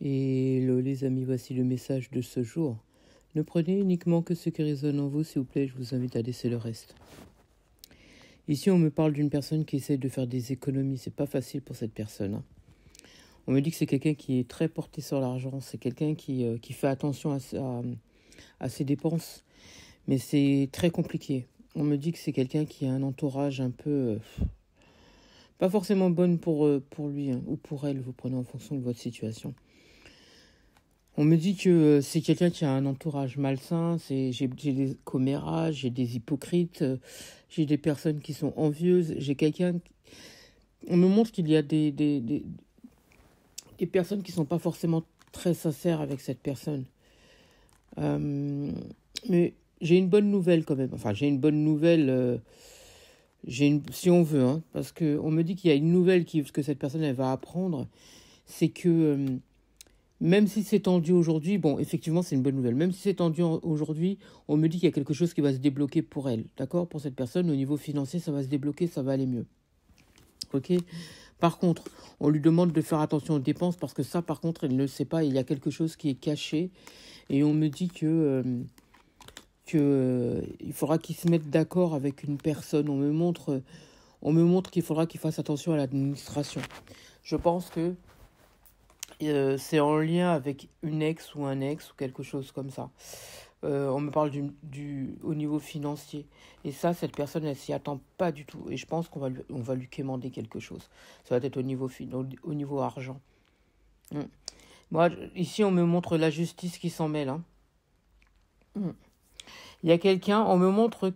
Et hello les amis, voici le message de ce jour. Ne prenez uniquement que ce qui résonne en vous, s'il vous plaît, je vous invite à laisser le reste. Ici, on me parle d'une personne qui essaie de faire des économies. C'est pas facile pour cette personne. On me dit que c'est quelqu'un qui est très porté sur l'argent. C'est quelqu'un qui fait attention à ses dépenses. Mais c'est très compliqué. On me dit que c'est quelqu'un qui a un entourage un peu... pas forcément bonne pour lui ou pour elle. Vous prenez en fonction de votre situation. On me dit que c'est quelqu'un qui a un entourage malsain, j'ai des commérages, j'ai des hypocrites, j'ai des personnes qui sont envieuses, j'ai quelqu'un... On me montre qu'il y a des personnes qui ne sont pas forcément très sincères avec cette personne. Mais j'ai une bonne nouvelle quand même. Enfin, j'ai une bonne nouvelle, si on veut, parce qu'on me dit qu'il y a une nouvelle que cette personne elle va apprendre, c'est que... même si c'est tendu aujourd'hui, bon, effectivement, c'est une bonne nouvelle. Même si c'est tendu aujourd'hui, on me dit qu'il y a quelque chose qui va se débloquer pour elle. D'accord ? Pour cette personne, au niveau financier, ça va se débloquer, ça va aller mieux. Ok ? Par contre, on lui demande de faire attention aux dépenses parce que ça, par contre, elle ne le sait pas. Il y a quelque chose qui est caché. Et on me dit il faudra qu'il se mette d'accord avec une personne. On me montre qu'il faudra qu'il fasse attention à l'administration. Je pense que c'est en lien avec une ex ou un ex ou quelque chose comme ça. On me parle au niveau financier. Et ça, cette personne, elle s'y attend pas du tout. Et je pense qu'on va lui quémander quelque chose. Ça va être au niveau argent. Moi, ici, on me montre la justice qui s'en mêle. Il y a quelqu'un, on me montre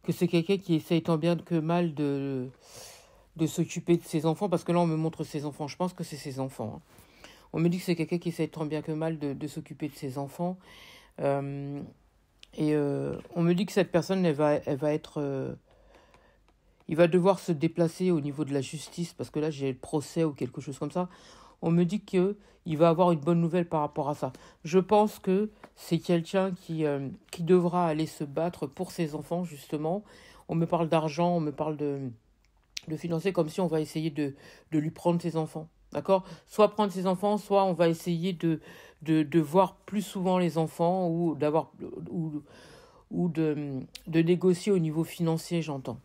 que c'est quelqu'un qui essaye tant bien que mal de s'occuper de ses enfants, parce que là, on me montre ses enfants. Je pense que c'est ses enfants. On me dit que c'est quelqu'un qui essaie tant bien que mal de s'occuper de ses enfants. On me dit que cette personne, elle va être... il va devoir se déplacer au niveau de la justice, parce que là, j'ai le procès ou quelque chose comme ça. On me dit qu'il va avoir une bonne nouvelle par rapport à ça. Je pense que c'est quelqu'un qui devra aller se battre pour ses enfants, justement. On me parle d'argent, on me parle de financer, comme si on va essayer de lui prendre ses enfants. D'accord ? Soit prendre ses enfants, soit on va essayer de voir plus souvent les enfants ou de négocier au niveau financier, j'entends.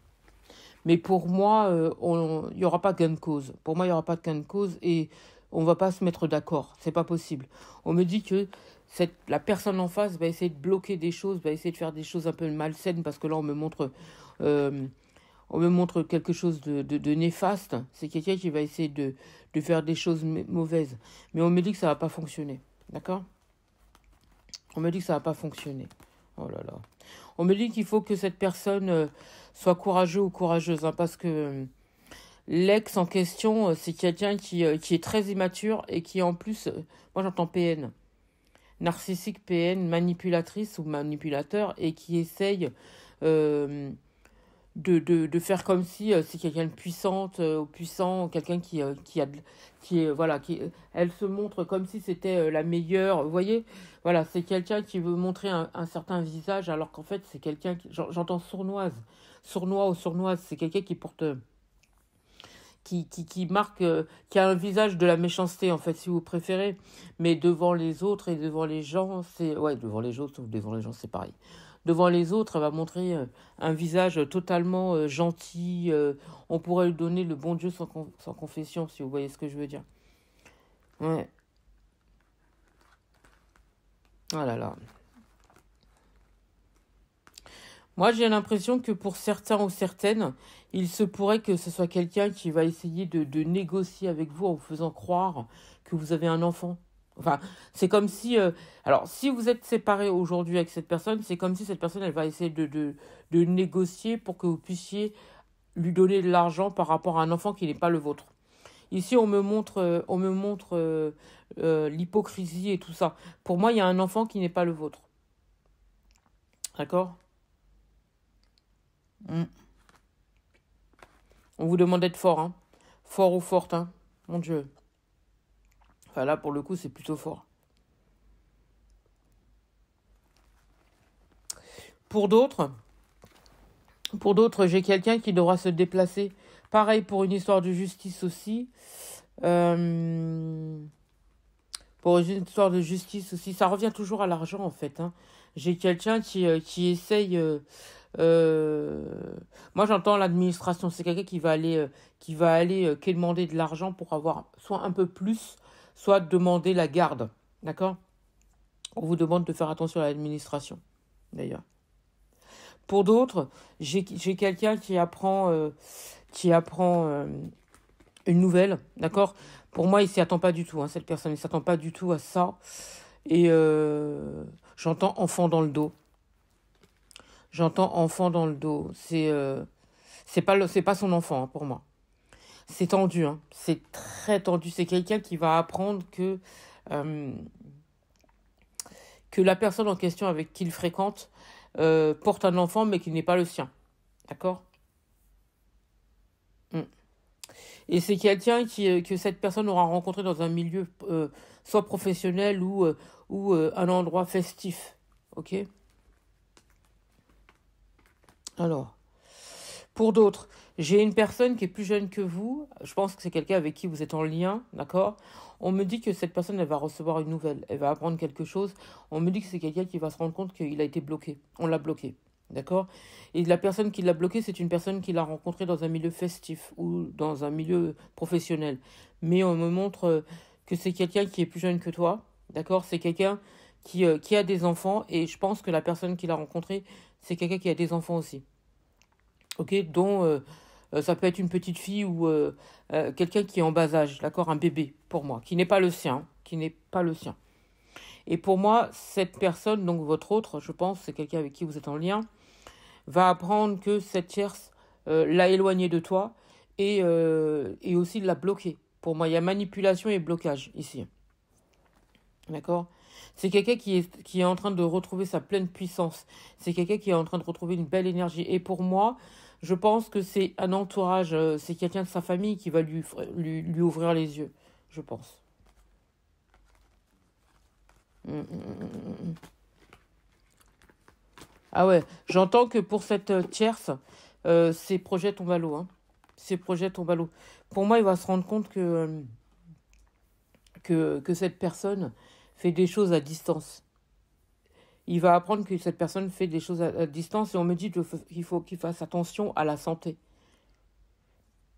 Mais pour moi, il n'y aura pas de gain de cause. Pour moi, il n'y aura pas de gain de cause et on ne va pas se mettre d'accord. C'est pas possible. On me dit que la personne en face va essayer de bloquer des choses, va essayer de faire des choses un peu malsaines, parce que là, on me montre quelque chose de néfaste. C'est quelqu'un qui va essayer de faire des choses mauvaises. Mais on me dit que ça ne va pas fonctionner. D'accord ? On me dit que ça ne va pas fonctionner. Oh là là. On me dit qu'il faut que cette personne soit courageux ou courageuse. Parce que l'ex en question, c'est quelqu'un qui est très immature et qui en plus... moi j'entends PN. Narcissique, PN, manipulatrice ou manipulateur, et qui essaye... de faire comme si c'est quelqu'un de puissante ou puissant, quelqu'un elle se montre comme si c'était la meilleure, vous voyez, voilà, c'est quelqu'un qui veut montrer un certain visage, alors qu'en fait c'est quelqu'un j'entends sournois ou sournoise, c'est quelqu'un qui porte qui marque qui a un visage de la méchanceté, en fait, si vous préférez, mais devant les autres et devant les gens, devant les autres ou devant les gens, c'est pareil. Devant les autres, elle va montrer un visage totalement gentil. On pourrait lui donner le bon Dieu sans confession, si vous voyez ce que je veux dire. Ouais. Oh là là. Moi, j'ai l'impression que pour certains ou certaines, il se pourrait que ce soit quelqu'un qui va essayer de négocier avec vous en vous faisant croire que vous avez un enfant. Enfin, c'est comme si... alors, si vous êtes séparés aujourd'hui avec cette personne, c'est comme si cette personne, elle va essayer de négocier pour que vous puissiez lui donner de l'argent par rapport à un enfant qui n'est pas le vôtre. Ici, on me montre l'hypocrisie et tout ça. Pour moi, il y a un enfant qui n'est pas le vôtre. D'accord ? On vous demande d'être fort, hein. Fort ou forte, hein. Mon Dieu. Enfin, là, pour le coup, c'est plutôt fort. Pour d'autres, j'ai quelqu'un qui devra se déplacer. Pareil pour une histoire de justice aussi. Pour une histoire de justice aussi, ça revient toujours à l'argent en fait. Hein. J'ai quelqu'un qui essaye. Euh, Moi j'entends l'administration, c'est quelqu'un qui demander de l'argent pour avoir soit un peu plus, soit demander la garde. D'accord? On vous demande de faire attention à l'administration, d'ailleurs. Pour d'autres, j'ai quelqu'un qui apprend une nouvelle, d'accord? Pour moi, il s'y attend pas du tout, hein, cette personne, il s'attend pas du tout à ça. Et j'entends enfant dans le dos. J'entends enfant dans le dos. C'est pas son enfant, hein, pour moi. C'est tendu, hein. C'est très tendu. C'est quelqu'un qui va apprendre euh, que la personne en question avec qui il fréquente porte un enfant, mais qui n'est pas le sien. D'accord? Mm. Et c'est quelqu'un que cette personne aura rencontré dans un milieu soit professionnel ou un endroit festif. Ok? Alors, pour d'autres, j'ai une personne qui est plus jeune que vous. Je pense que c'est quelqu'un avec qui vous êtes en lien, d'accord? On me dit que cette personne, elle va recevoir une nouvelle. Elle va apprendre quelque chose. On me dit que c'est quelqu'un qui va se rendre compte qu'il a été bloqué. On l'a bloqué, d'accord? Et la personne qui l'a bloqué, c'est une personne qu'il a rencontrée dans un milieu festif ou dans un milieu professionnel. Mais on me montre que c'est quelqu'un qui est plus jeune que toi, d'accord? C'est quelqu'un qui a des enfants. Et je pense que la personne qu'il a rencontrée, c'est quelqu'un qui a des enfants aussi. Ok, dont ça peut être une petite fille ou quelqu'un qui est en bas âge, d'accord, un bébé pour moi, qui n'est pas le sien, qui n'est pas le sien. Et pour moi, cette personne, donc votre autre, je pense, c'est quelqu'un avec qui vous êtes en lien, va apprendre que cette tierce l'a éloigné de toi et aussi l'a bloqué. Pour moi, il y a manipulation et blocage ici. D'accord? C'est quelqu'un qui est en train de retrouver sa pleine puissance. C'est quelqu'un qui est en train de retrouver une belle énergie. Et pour moi, je pense que c'est un entourage, c'est quelqu'un de sa famille qui va lui ouvrir les yeux. Je pense. Mm. Ah ouais, j'entends que pour cette tierce, ses projets tombent à l'eau. Hein. Ses projets tombent à l'eau. Pour moi, il va se rendre compte que cette personne fait des choses à distance. Il va apprendre que cette personne fait des choses à distance et on me dit qu'il faut qu'il fasse attention à la santé.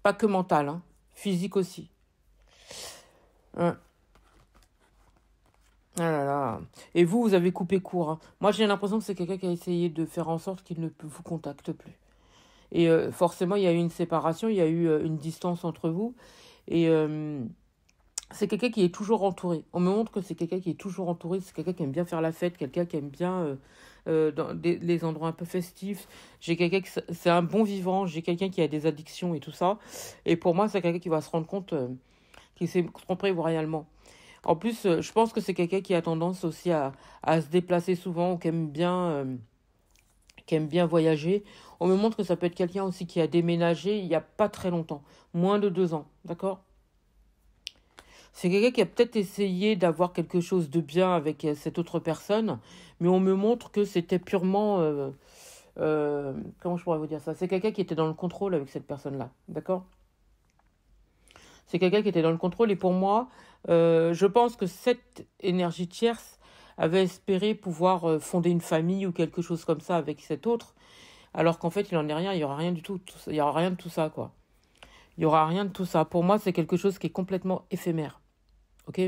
Pas que mentale, hein, physique aussi. Hein. Ah là là. Et vous avez coupé court. Hein. Moi, j'ai l'impression que c'est quelqu'un qui a essayé de faire en sorte qu'il ne vous contacte plus. Et forcément, il y a eu une séparation, il y a eu une distance entre vous. Et c'est quelqu'un qui est toujours entouré. On me montre que c'est quelqu'un qui est toujours entouré. C'est quelqu'un qui aime bien faire la fête, quelqu'un qui aime bien dans les endroits un peu festifs. J'ai quelqu'un c'est un bon vivant. J'ai quelqu'un qui a des addictions et tout ça. Et pour moi, c'est quelqu'un qui va se rendre compte qu'il s'est trompé royalement. En plus, je pense que c'est quelqu'un qui a tendance aussi à se déplacer souvent ou qui aime bien voyager. On me montre que ça peut être quelqu'un aussi qui a déménagé il n'y a pas très longtemps, moins de 2 ans, d'accord? C'est quelqu'un qui a peut-être essayé d'avoir quelque chose de bien avec cette autre personne, mais on me montre que c'était purement... comment je pourrais vous dire ça? C'est quelqu'un qui était dans le contrôle avec cette personne-là, d'accord? C'est quelqu'un qui était dans le contrôle et pour moi, je pense que cette énergie tierce avait espéré pouvoir fonder une famille ou quelque chose comme ça avec cet autre, alors qu'en fait, il n'en est rien, il n'y aura rien du tout, il n'y aura rien de tout ça, quoi. Il n'y aura rien de tout ça. Pour moi, c'est quelque chose qui est complètement éphémère. Ok?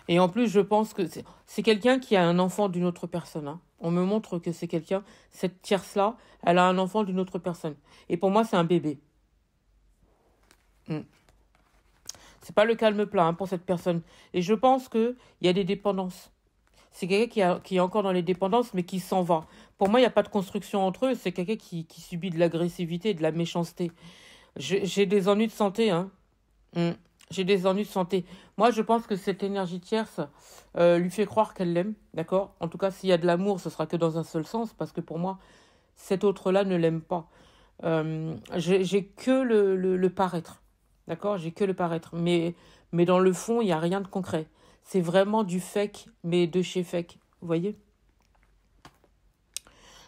Et en plus, je pense que c'est quelqu'un qui a un enfant d'une autre personne. Hein. On me montre que c'est quelqu'un, cette tierce-là, elle a un enfant d'une autre personne. Et pour moi, c'est un bébé. Mm. C'est pas le calme plat hein, pour cette personne. Et je pense qu'il y a des dépendances. C'est quelqu'un qui est encore dans les dépendances, mais qui s'en va. Pour moi, il n'y a pas de construction entre eux. C'est quelqu'un qui subit de l'agressivité et de la méchanceté. J'ai des ennuis de santé, hein. Mm. J'ai des ennuis de santé. Moi, je pense que cette énergie tierce lui fait croire qu'elle l'aime, d'accord? En tout cas, s'il y a de l'amour, ce sera que dans un seul sens, parce que pour moi, cet autre-là ne l'aime pas. J'ai que le paraître, d'accord? J'ai que le paraître. Mais dans le fond, il n'y a rien de concret. C'est vraiment du fake, mais de chez fake. Vous voyez?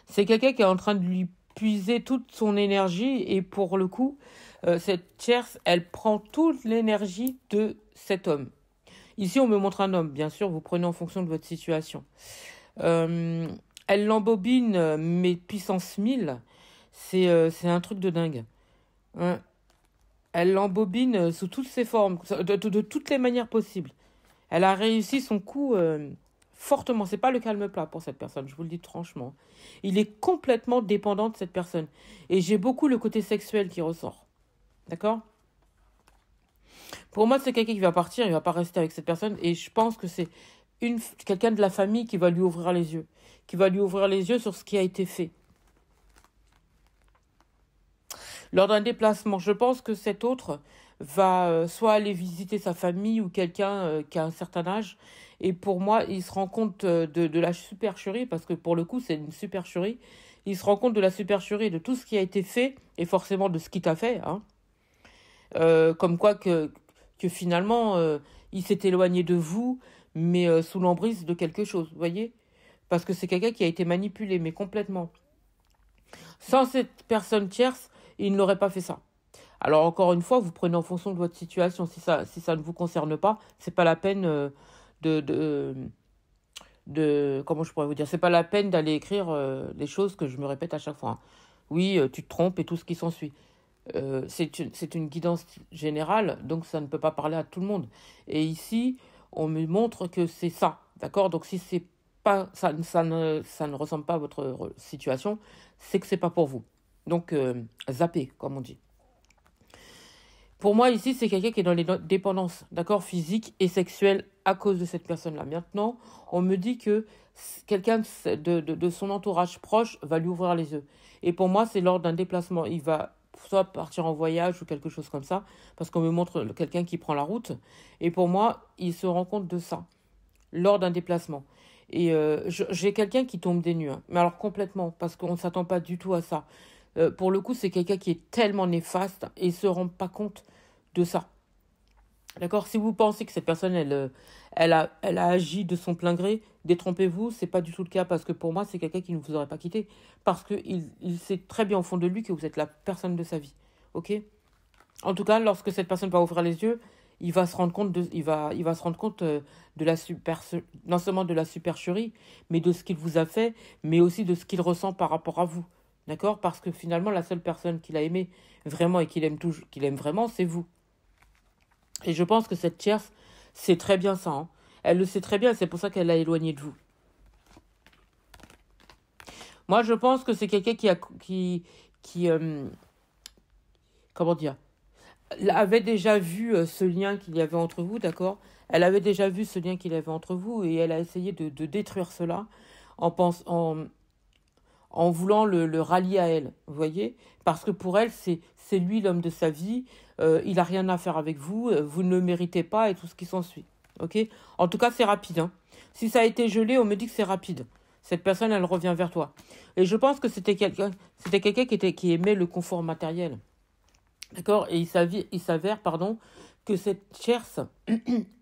C'est quelqu'un qui est en train de lui puiser toute son énergie et pour le coup, cette tierce, elle prend toute l'énergie de cet homme. Ici, on me montre un homme, bien sûr, vous prenez en fonction de votre situation. Elle l'embobine, mais puissance 1000, c'est un truc de dingue. Hein. Elle l'embobine sous toutes ses formes, de toutes les manières possibles. Elle a réussi son coup fortement. C'est pas le calme plat pour cette personne, je vous le dis franchement. Il est complètement dépendant de cette personne. Et j'ai beaucoup le côté sexuel qui ressort. D'accord ? Pour moi, c'est quelqu'un qui va partir, il va pas rester avec cette personne. Et je pense que c'est quelqu'un de la famille qui va lui ouvrir les yeux. Qui va lui ouvrir les yeux sur ce qui a été fait. Lors d'un déplacement, je pense que cet autre va soit aller visiter sa famille ou quelqu'un qui a un certain âge. Et pour moi, il se rend compte de la supercherie, parce que pour le coup, c'est une supercherie. Il se rend compte de la supercherie, de tout ce qui a été fait, et forcément de ce qu'il t'a fait. Hein. Comme quoi que finalement, il s'est éloigné de vous, mais sous l'emprise de quelque chose, vous voyez ? Parce que c'est quelqu'un qui a été manipulé, mais complètement. Sans cette personne tierce, il ne pas fait ça. Alors encore une fois, vous prenez en fonction de votre situation. Si ça ne vous concerne pas, c'est pas la peine comment je pourrais vous dire, c'est pas la peine d'aller écrire les choses que je me répète à chaque fois. Hein. Oui, tu te trompes et tout ce qui s'ensuit. C'est une guidance générale, donc ça ne peut pas parler à tout le monde. Et ici, on me montre que c'est ça, d'accord ? Donc si c'est pas ça ne ressemble pas à votre situation, c'est que c'est pas pour vous. Donc zappez, comme on dit. Pour moi, ici, c'est quelqu'un qui est dans les dépendances, d'accord, physiques et sexuelles à cause de cette personne-là. Maintenant, on me dit que quelqu'un de son entourage proche va lui ouvrir les yeux. Et pour moi, c'est lors d'un déplacement. Il va soit partir en voyage ou quelque chose comme ça, parce qu'on me montre quelqu'un qui prend la route. Et pour moi, il se rend compte de ça, lors d'un déplacement. Et j'ai quelqu'un qui tombe des nues, hein. Mais alors complètement, parce qu'on ne s'attend pas du tout à ça. Pour le coup, c'est quelqu'un qui est tellement néfaste et ne se rend pas compte de ça. D'accord ? Si vous pensez que cette personne, elle a agi de son plein gré, détrompez-vous, c'est pas du tout le cas, parce que pour moi, c'est quelqu'un qui ne vous aurait pas quitté, parce qu'il sait très bien au fond de lui que vous êtes la personne de sa vie. Ok ? En tout cas, lorsque cette personne va ouvrir les yeux, il va se rendre compte il va se rendre compte de la non seulement de la supercherie, mais de ce qu'il vous a fait, mais aussi de ce qu'il ressent par rapport à vous. D'accord ? Parce que finalement, la seule personne qu'il a aimé vraiment et qu'il aime vraiment, c'est vous. Et je pense que cette tierce sait très bien ça. Hein. Elle le sait très bien, c'est pour ça qu'elle l'a éloigné de vous. Moi, je pense que c'est quelqu'un comment dire, avait déjà vu ce lien qu'il y avait entre vous, d'accord ? Elle avait déjà vu ce lien qu'il y avait entre vous et elle a essayé de détruire cela en voulant le rallier à elle, vous voyez ? Parce que pour elle, c'est lui l'homme de sa vie, il n'a rien à faire avec vous, vous ne le méritez pas et tout ce qui s'ensuit, ok ? En tout cas, c'est rapide, hein. Si ça a été gelé, on me dit que c'est rapide. Cette personne, elle revient vers toi. Et je pense que c'était quelqu'un qui aimait le confort matériel, d'accord ? Et il s'avère, que cette tierce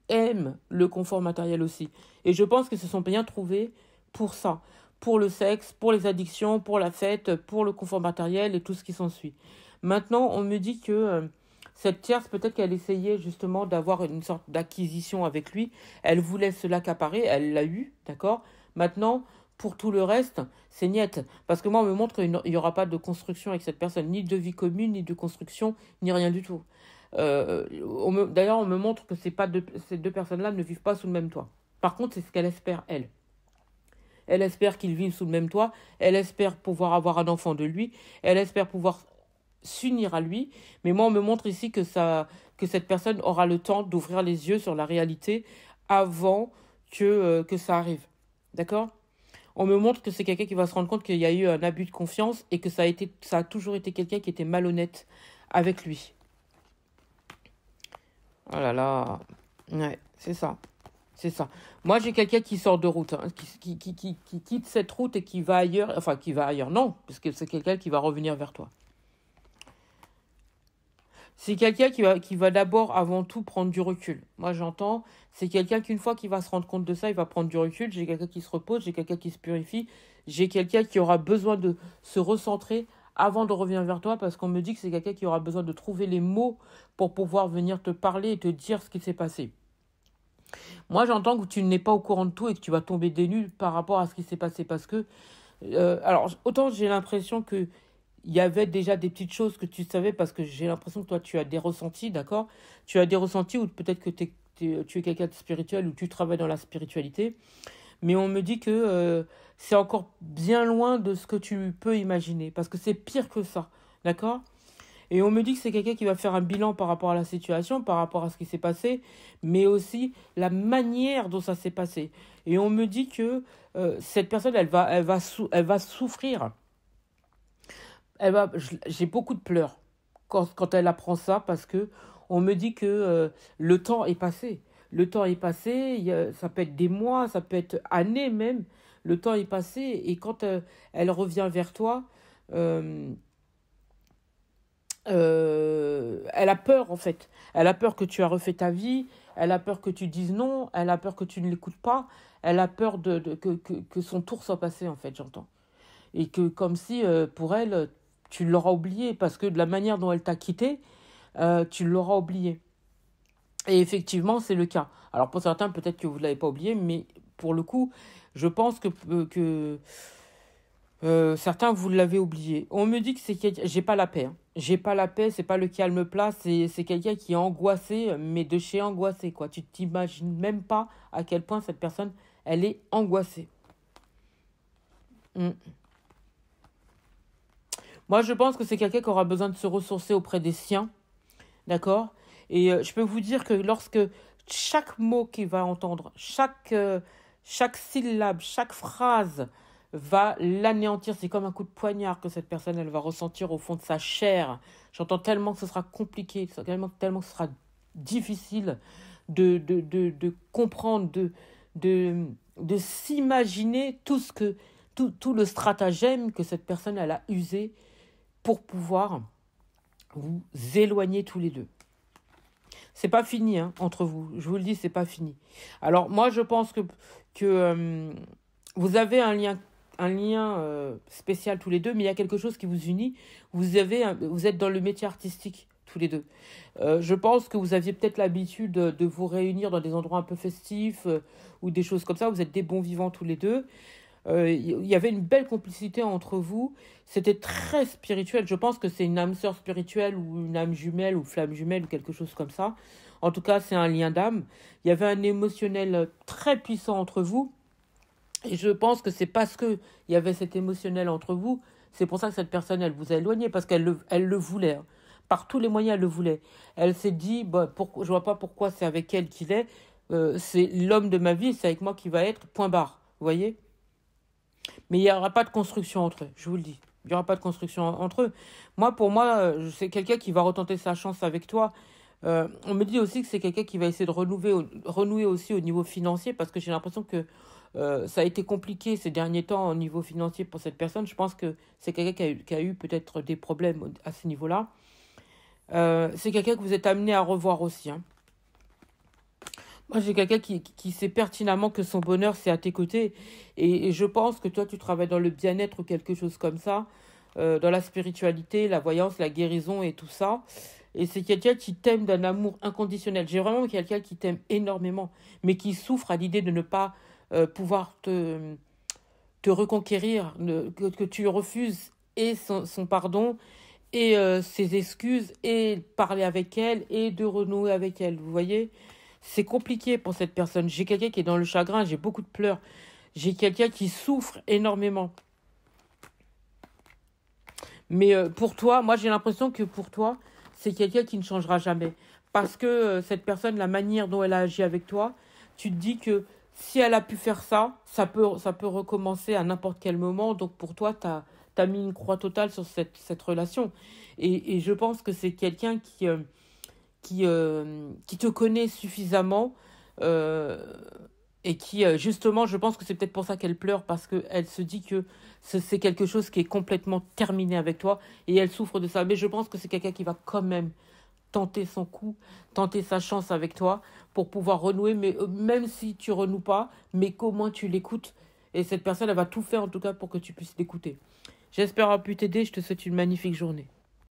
aime le confort matériel aussi. Et je pense que se sont bien trouvés pour ça. Pour le sexe, pour les addictions, pour la fête, pour le confort matériel et tout ce qui s'ensuit. Maintenant, on me dit que cette tierce, peut-être qu'elle essayait justement d'avoir une sorte d'acquisition avec lui. Elle voulait se l'accaparer, elle l'a eu, d'accord ? Maintenant, pour tout le reste, c'est niette. Parce que moi, on me montre qu'il n'y aura pas de construction avec cette personne, ni de vie commune, ni de construction, ni rien du tout. D'ailleurs, on me montre que ces deux personnes-là ne vivent pas sous le même toit. Par contre, c'est ce qu'elle espère, elle. Elle espère qu'ils vivent sous le même toit. Elle espère pouvoir avoir un enfant de lui. Elle espère pouvoir s'unir à lui. Mais moi, on me montre ici que cette personne aura le temps d'ouvrir les yeux sur la réalité avant que ça arrive. D'accord ? On me montre que c'est quelqu'un qui va se rendre compte qu'il y a eu un abus de confiance et que ça a toujours été quelqu'un qui était malhonnête avec lui. Oh là là. Ouais, c'est ça. C'est ça. Moi, j'ai quelqu'un qui sort de route, hein, qui quitte cette route et qui va ailleurs. Enfin, qui va ailleurs, non, parce que c'est quelqu'un qui va revenir vers toi. C'est quelqu'un qui va d'abord, avant tout, prendre du recul. Moi, j'entends, c'est quelqu'un qu'une fois qu'il va se rendre compte de ça, il va prendre du recul. J'ai quelqu'un qui se repose, j'ai quelqu'un qui se purifie, j'ai quelqu'un qui aura besoin de se recentrer avant de revenir vers toi, parce qu'on me dit que c'est quelqu'un qui aura besoin de trouver les mots pour pouvoir venir te parler et te dire ce qui s'est passé. Moi, j'entends que tu n'es pas au courant de tout et que tu vas tomber des nues par rapport à ce qui s'est passé, parce que, alors, autant j'ai l'impression que il y avait déjà des petites choses que tu savais, parce que j'ai l'impression que toi, tu as des ressentis, d'accord? Tu as des ressentis, ou peut-être que tu es quelqu'un de spirituel, ou tu travailles dans la spiritualité, mais on me dit que c'est encore bien loin de ce que tu peux imaginer, parce que c'est pire que ça, d'accord? Et on me dit que c'est quelqu'un qui va faire un bilan par rapport à la situation, par rapport à ce qui s'est passé, mais aussi la manière dont ça s'est passé. Et on me dit que cette personne, elle va souffrir. J'ai beaucoup de pleurs quand elle apprend ça, parce que on me dit que le temps est passé. Le temps est passé, ça peut être des mois, ça peut être années même. Le temps est passé, et quand elle revient vers toi, euh, elle a peur en fait. Elle a peur que tu as refait ta vie, elle a peur que tu dises non, elle a peur que tu ne l'écoutes pas, elle a peur que son tour soit passé en fait, j'entends. Et que comme si pour elle, tu l'auras oublié, parce que de la manière dont elle t'a quitté, tu l'auras oublié. Et effectivement, c'est le cas. Alors pour certains, peut-être que vous ne l'avez pas oublié, mais pour le coup, je pense que certains, vous l'avez oublié. On me dit que c'est quelqu'un... J'ai pas la paix. Hein. J'ai pas la paix, c'est pas le calme plat, c'est quelqu'un qui est angoissé, mais de chez angoissé, quoi. Tu t'imagines même pas à quel point cette personne, elle est angoissée. Mm. Moi, je pense que c'est quelqu'un qui aura besoin de se ressourcer auprès des siens, d'accord? Et je peux vous dire que lorsque chaque mot qu'il va entendre, chaque syllabe, chaque phrase va l'anéantir, c'est comme un coup de poignard que cette personne, elle va ressentir au fond de sa chair. J'entends tellement que ce sera compliqué, tellement que ce sera difficile de comprendre, de s'imaginer tout le stratagème que cette personne, elle a usé pour pouvoir vous éloigner tous les deux. C'est pas fini hein, entre vous, je vous le dis, c'est pas fini. Alors moi, je pense que vous avez un lien spécial tous les deux, mais il y a quelque chose qui vous unit. Vous êtes dans le métier artistique tous les deux. Je pense que vous aviez peut-être l'habitude de vous réunir dans des endroits un peu festifs ou des choses comme ça. Vous êtes des bons vivants tous les deux. Il y avait une belle complicité entre vous. C'était très spirituel. Je pense que c'est une âme sœur spirituelle, ou une âme jumelle, ou flamme jumelle, ou quelque chose comme ça. En tout cas, c'est un lien d'âme. Il y avait un émotionnel très puissant entre vous. Et je pense que c'est parce qu'il y avait cet émotionnel entre vous, c'est pour ça que cette personne, elle vous a éloigné, parce elle le voulait. Hein. Par tous les moyens, elle le voulait. Elle s'est dit, bah, je vois pas pourquoi c'est avec elle qu'il est. C'est l'homme de ma vie, c'est avec moi qu'il va être, point barre. Vous voyez ? Mais il n'y aura pas de construction entre eux, je vous le dis. Il n'y aura pas de construction entre eux. Pour moi, c'est quelqu'un qui va retenter sa chance avec toi. On me dit aussi que c'est quelqu'un qui va essayer de renouer aussi au niveau financier, parce que j'ai l'impression que ça a été compliqué ces derniers temps au niveau financier pour cette personne. Je pense que c'est quelqu'un qui a eu peut-être des problèmes à ce niveau-là. C'est quelqu'un que vous êtes amené à revoir aussi. Hein. Moi, j'ai quelqu'un qui sait pertinemment que son bonheur, c'est à tes côtés. Et je pense que toi, tu travailles dans le bien-être ou quelque chose comme ça, dans la spiritualité, la voyance, la guérison et tout ça. Et c'est quelqu'un qui t'aime d'un amour inconditionnel. J'ai vraiment quelqu'un qui t'aime énormément, mais qui souffre à l'idée de ne pas pouvoir te reconquérir, que tu refuses et son pardon, et ses excuses, et parler avec elle, et de renouer avec elle. Vous voyez ? C'est compliqué pour cette personne. J'ai quelqu'un qui est dans le chagrin, j'ai beaucoup de pleurs. J'ai quelqu'un qui souffre énormément. Mais pour toi, moi j'ai l'impression que pour toi, c'est quelqu'un qui ne changera jamais. Parce que cette personne, la manière dont elle a agi avec toi, tu te dis que si elle a pu faire ça, ça peut recommencer à n'importe quel moment. Donc pour toi, tu as mis une croix totale sur cette relation. Et je pense que c'est quelqu'un qui te connaît suffisamment et qui, justement, je pense que c'est peut-être pour ça qu'elle pleure, parce qu'elle se dit que c'est quelque chose qui est complètement terminé avec toi, et elle souffre de ça. Mais je pense que c'est quelqu'un qui va quand même tenter son coup, tenter sa chance avec toi pour pouvoir renouer, mais même si tu renoues pas, mais qu'au moins tu l'écoutes. Et cette personne, elle va tout faire en tout cas pour que tu puisses l'écouter. J'espère avoir pu t'aider, je te souhaite une magnifique journée.